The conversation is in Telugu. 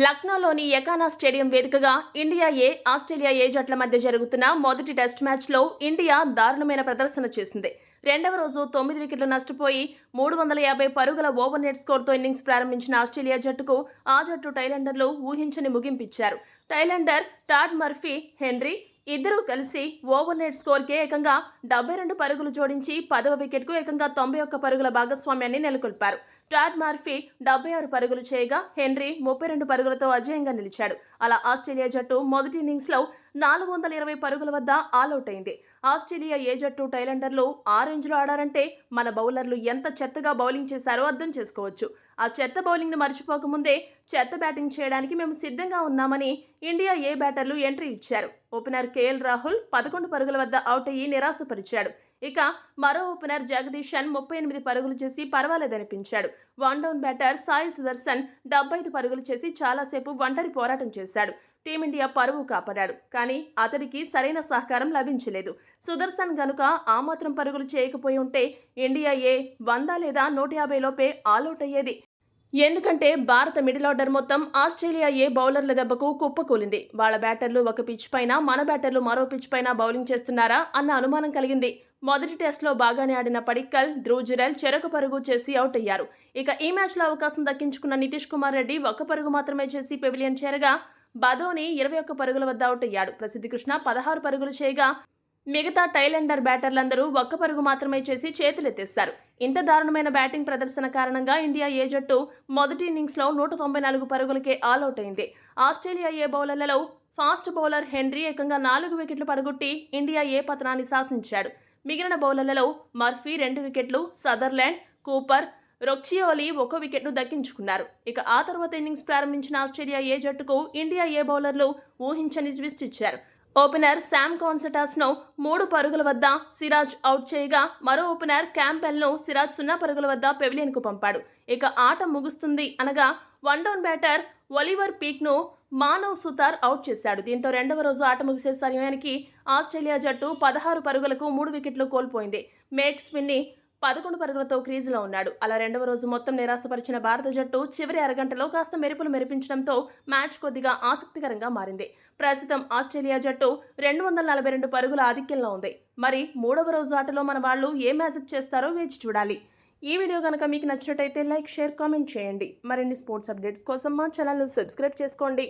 లక్నోలోని ఎకానా స్టేడియం వేదికగా ఇండియా ఏ, ఆస్ట్రేలియా ఏ జట్ల మధ్య జరుగుతున్న మొదటి టెస్ట్ మ్యాచ్లో ఇండియా దారుణమైన ప్రదర్శన చేసింది. రెండవ రోజు 9 వికెట్లు నష్టపోయి 350 పరుగుల ఓవర్ నెట్ స్కోర్తో ఇన్నింగ్స్ ప్రారంభించిన ఆస్ట్రేలియా జట్టుకు ఆ జట్టు టైలెండర్లు ఊహించని ముగింపిచ్చారు. టైలెండర్, టాడ్ మర్ఫీ, హెన్రీ ఇద్దరూ కలిసి ఓవర్ నెట్ స్కోర్కే ఏకంగా 72 పరుగులు జోడించి 10వ వికెట్కు ఏకంగా 91 పరుగుల భాగస్వామ్యాన్ని నెలకొల్పారు. టాడ్ మర్ఫీ 76 పరుగులు చేయగా హెన్రీ 32 పరుగులతో అజేయంగా నిలిచాడు. అలా ఆస్ట్రేలియా జట్టు మొదటి ఇన్నింగ్స్లో 420 పరుగుల వద్ద ఆలౌట్ అయింది. ఆస్ట్రేలియా ఏ జట్టు టైలెండర్లు ఆ రేంజ్లో ఆడారంటే మన బౌలర్లు ఎంత చెత్తగా బౌలింగ్ చేశారో అర్థం చేసుకోవచ్చు. ఆ చెత్త బౌలింగ్ను మర్చిపోకముందే చెత్త బ్యాటింగ్ చేయడానికి మేము సిద్ధంగా ఉన్నామని ఇండియా ఏ బ్యాటర్లు ఎంట్రీ ఇచ్చారు. ఓపెనర్ కేఎల్ రాహుల్ 11 పరుగుల వద్ద అవుట్ అయ్యి నిరాశపరిచాడు. ఇక మరో ఓపెనర్ జగదీశన్ 38 పరుగులు చేసి పర్వాలేదనిపించాడు. One down batter Sai Sudharsan 75 పరుగులు చేసి చాలాసేపు ఒంటరి పోరాటం చేశాడు. టీమిండియా పరువు కాపాడాడు. కానీ అతడికి సరైన సహకారం లభించలేదు. సుదర్శన్ గనుక ఆ మాత్రం పరుగులు చేయకపోయి ఉంటే ఇండియా ఏ 100 లేదా 150 లోపే ఆలౌట్ అయ్యేది. ఎందుకంటే భారత మిడిల్ ఆర్డర్ మొత్తం ఆస్ట్రేలియా ఏ బౌలర్ల దెబ్బకు కుప్పకూలింది. వాళ్ళ బ్యాటర్లు ఒక పిచ్ పైన, మన బ్యాటర్లు మరో పిచ్ పైన బౌలింగ్ చేస్తున్నారా అన్న అనుమానం కలిగింది. మొదటి టెస్ట్లో బాగానే ఆడిన పడిక్కల్, ధ్రువ్ జురెల్ చెరొక పరుగు చేసి అవుట్ అయ్యారు. ఇక ఈ మ్యాచ్లో అవకాశం దక్కించుకున్న నితీష్ కుమార్ రెడ్డి 1 పరుగు మాత్రమే చేసి పెవిలియన్ చేరగా బదోని 21 పరుగుల వద్ద అవుట్ అయ్యాడు. ప్రసిద్ధి కృష్ణ 16 పరుగులు చేయగా మిగతా టైలెండర్ బ్యాటర్లందరూ 1 పరుగు మాత్రమే చేసి చేతులెత్తేశారు. ఇంత దారుణమైన బ్యాటింగ్ ప్రదర్శన కారణంగా ఇండియా ఏ జట్టు మొదటి ఇన్నింగ్స్లో 194 పరుగులకే ఆల్అౌట్ అయింది. ఆస్ట్రేలియా ఏ బౌలర్లలో ఫాస్ట్ బౌలర్ హెన్రీ ఏకంగా 4 వికెట్లు పడగొట్టి ఇండియా ఏ పతనాన్ని శాసించాడు. మిగిలిన బౌలర్లలో మర్ఫీ 2 వికెట్లు, సదర్లాండ్, కూపర్, రొక్చియోలి 1 వికెట్ను దక్కించుకున్నారు. ఇక ఆ తర్వాత ఇన్నింగ్స్ ప్రారంభించిన ఆస్ట్రేలియా ఏ జట్టుకు ఇండియా ఏ బౌలర్లు ఊహించని ట్విస్ట్ ఇచ్చారు. ఓపెనర్ శామ్ కాన్సటాస్ను 3 పరుగుల వద్ద సిరాజ్ అవుట్ చేయగా మరో ఓపెనర్ క్యాంపెల్ను సిరాజ్ 0 పరుగుల వద్ద పెవిలియన్కు పంపాడు. ఇక ఆట ముగుస్తుంది అనగా వన్ డౌన్ బ్యాటర్ ఒలివర్ పీక్ను మానవ్ సుతార్ అవుట్ చేశాడు. దీంతో రెండవ రోజు ఆట ముగిసే సమయానికి ఆస్ట్రేలియా జట్టు 16 పరుగులకు 3 వికెట్లు కోల్పోయింది. మేక్ స్పిన్ని 11 పరుగులతో క్రీజులో ఉన్నాడు. అలా రెండవ రోజు మొత్తం నిరాశపరిచిన భారత జట్టు చివరి అరగంటలో కాస్త మెరుపులు మెరిపించడంతో మ్యాచ్ కొద్దిగా ఆసక్తికరంగా మారింది. ప్రస్తుతం ఆస్ట్రేలియా జట్టు 242 పరుగుల ఆధిక్యంలో ఉంది. మరి మూడవ రోజు ఆటలో మన వాళ్ళు ఏ మ్యాజిక్ చేస్తారో వేచి చూడాలి. ఈ వీడియో కనుక మీకు నచ్చినట్టయితే లైక్, షేర్, కామెంట్ చేయండి. మరిన్ని స్పోర్ట్స్ అప్డేట్స్ కోసం మా ఛానల్ను సబ్స్క్రైబ్ చేసుకోండి.